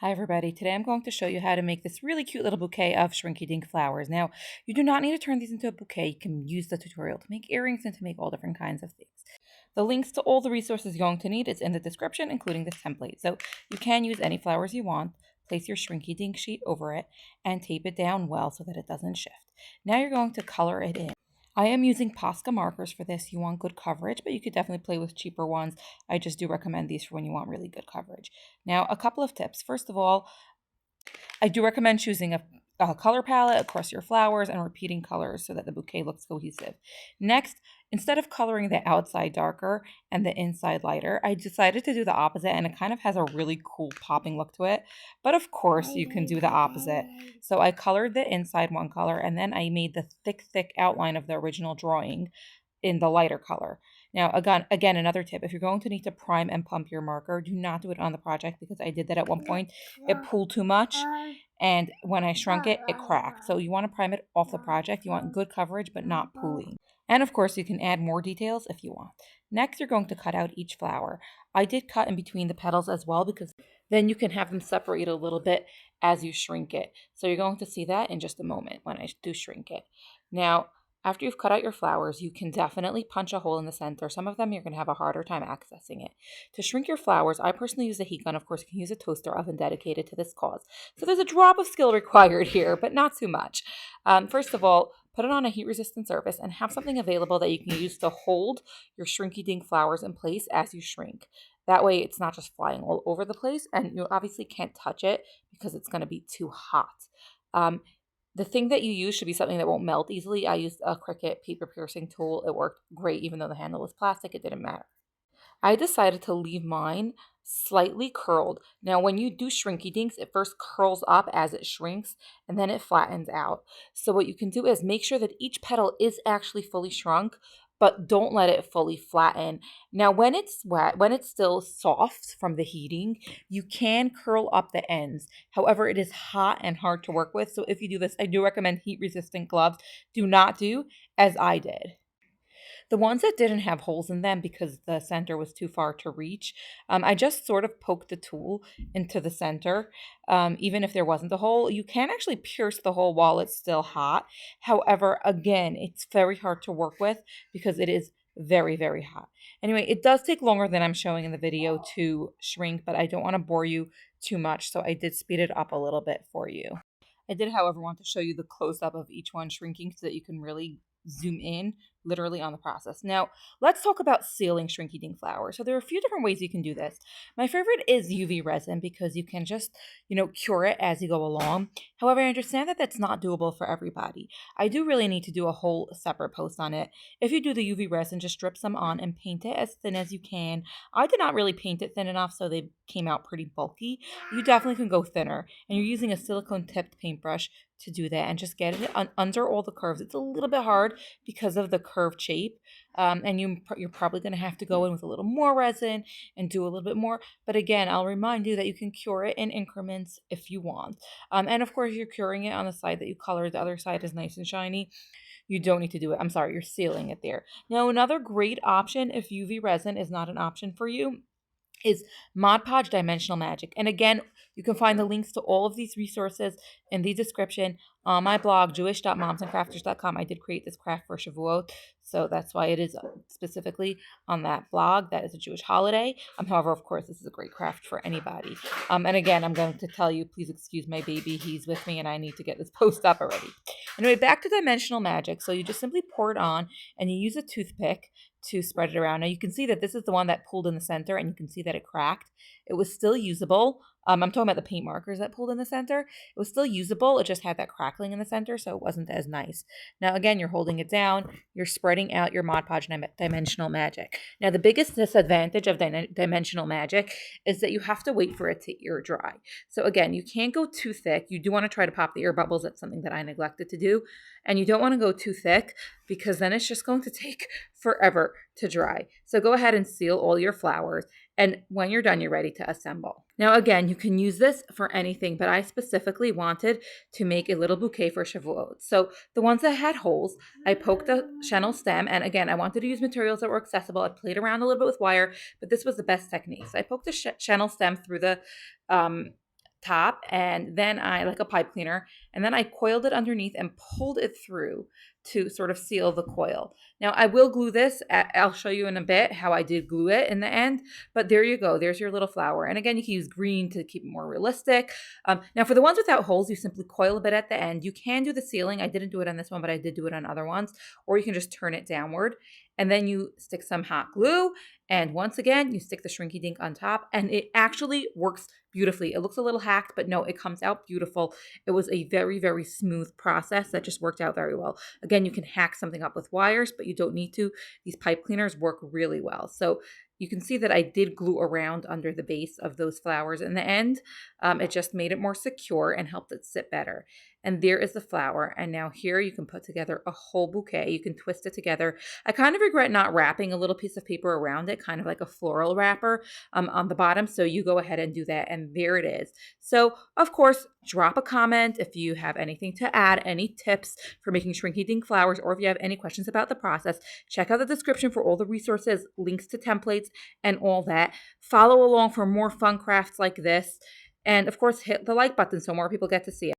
Hi everybody, today I'm going to show you how to make this really cute little bouquet of Shrinky Dink flowers. Now, you do not need to turn these into a bouquet. You can use the tutorial to make earrings and to make all different kinds of things. The links to all the resources you're going to need is in the description, including this template. So you can use any flowers you want, place your Shrinky Dink sheet over it, and tape it down well so that it doesn't shift. Now you're going to color it in. I am using Posca markers for this. You want good coverage, but you could definitely play with cheaper ones. I just do recommend these for when you want really good coverage. Now, a couple of tips. First of all, I do recommend choosing a color palette across your flowers and repeating colors so that the bouquet looks cohesive. Next, instead of coloring the outside darker and the inside lighter, I decided to do the opposite, and it kind of has a really cool popping look to it. But of course, you can do the opposite. So I colored the inside one color, and then I made the thick outline of the original drawing in the lighter color. Now, again, another tip, if you're going to need to prime and pump your marker, do not do it on the project because I did that at one point. It pulled too much, and when I shrunk it, it cracked. So you want to prime it off the project. You want good coverage, but not pooling. And of course, you can add more details if you want. Next, you're going to cut out each flower. I did cut in between the petals as well because then you can have them separate a little bit as you shrink it. So you're going to see that in just a moment when I do shrink it. Now, after you've cut out your flowers, you can definitely punch a hole in the center. Some of them you're going to have a harder time accessing it. To shrink your flowers, I personally use a heat gun. Of course, you can use a toaster oven dedicated to this cause. So there's a drop of skill required here, but not too much. First of all, put it on a heat-resistant surface and have something available that you can use to hold your Shrinky Dink flowers in place as you shrink. That way, it's not just flying all over the place, and you obviously can't touch it because it's going to be too hot. The thing that you use should be something that won't melt easily. I used a Cricut paper piercing tool. It worked great. Even though the handle was plastic, it didn't matter. I decided to leave mine slightly curled. Now, when you do Shrinky Dinks, it first curls up as it shrinks and then it flattens out. So what you can do is make sure that each petal is actually fully shrunk, but don't let it fully flatten. Now, when it's wet, when it's still soft from the heating, you can curl up the ends. However, it is hot and hard to work with. So if you do this, I do recommend heat-resistant gloves. Do not do as I did. The ones that didn't have holes in them because the center was too far to reach, I just sort of poked the tool into the center. Even if there wasn't a hole, you can actually pierce the hole while it's still hot. However, again, it's very hard to work with because it is very hot. Anyway, it does take longer than I'm showing in the video to shrink, but I don't want to bore you too much, so I did speed it up a little bit for you. I did, however, want to show you the close-up of each one shrinking so that you can really zoom in literally on the process. Now, let's talk about sealing Shrinky Dink flour. So there are a few different ways you can do this. My favorite is UV resin because you can just, cure it as you go along. However, I understand that that's not doable for everybody. I do really need to do a whole separate post on it. If you do the UV resin, just strip some on and paint it as thin as you can. I did not really paint it thin enough, so they came out pretty bulky. You definitely can go thinner, and you're using a silicone tipped paintbrush to do that and just get it under all the curves. It's a little bit hard because of the curved shape, and you're probably going to have to go in with a little more resin and do a little bit more. But again, I'll remind you that you can cure it in increments if you want. And of course, you're curing it on the side that you colored. The other side is nice and shiny. You don't need to do it. I'm sorry, you're sealing it there. Now, another great option if UV resin is not an option for you is Mod Podge Dimensional Magic. And again, you can find the links to all of these resources in the description on my blog, jewish.momsandcrafters.com. I did create this craft for Shavuot, so that's why it is specifically on that blog. That is a Jewish holiday. However, of course, this is a great craft for anybody. And again, I'm going to tell you, please excuse my baby. He's with me, and I need to get this post up already. Anyway, back to Dimensional Magic. So you just simply pour it on, and you use a toothpick to spread it around. Now you can see that this is the one that pulled in the center, and you can see that it cracked. It was still usable. I'm talking about the paint markers that pulled in the center. It was still usable. It just had that crackling in the center, so it wasn't as nice. Now again, you're holding it down. You're spreading out your Mod Podge Dimensional Magic. Now the biggest disadvantage of Dimensional Magic is that you have to wait for it to air dry. So again, you can't go too thick. You do want to try to pop the air bubbles. That's something that I neglected to do. And you don't want to go too thick because then it's just going to take forever to dry. So go ahead and seal all your flowers. And when you're done, you're ready to assemble. Now, again, you can use this for anything, but I specifically wanted to make a little bouquet for Shavuot. So the ones that had holes, I poked the chenille stem. And again, I wanted to use materials that were accessible. I played around a little bit with wire, but this was the best technique. So I poked the chenille stem through the top, and then I like a pipe cleaner, and then I coiled it underneath and pulled it through to sort of seal the coil. Now I will glue this. I'll show you in a bit how I did glue it in the end, but there you go. There's your little flower. And again, you can use green to keep it more realistic. Now for the ones without holes, you simply coil a bit at the end. You can do the sealing. I didn't do it on this one, but I did do it on other ones, or you can just turn it downward. And then you stick some hot glue. And once again, you stick the Shrinky Dink on top, and it actually works beautifully. It looks a little hacked, but no, it comes out beautiful. It was a very, very smooth process that just worked out very well. Again, you can hack something up with wires, but you don't need to. These pipe cleaners work really well. So you can see that I did glue around under the base of those flowers in the end. It just made it more secure and helped it sit better. And there is the flower. And now here you can put together a whole bouquet. You can twist it together. I kind of regret not wrapping a little piece of paper around it, kind of like a floral wrapper on the bottom. So you go ahead and do that. And there it is. So of course, drop a comment if you have anything to add, any tips for making Shrinky Dink flowers, or if you have any questions about the process. Check out the description for all the resources, links to templates, and all that. Follow along for more fun crafts like this. And of course, hit the like button so more people get to see it.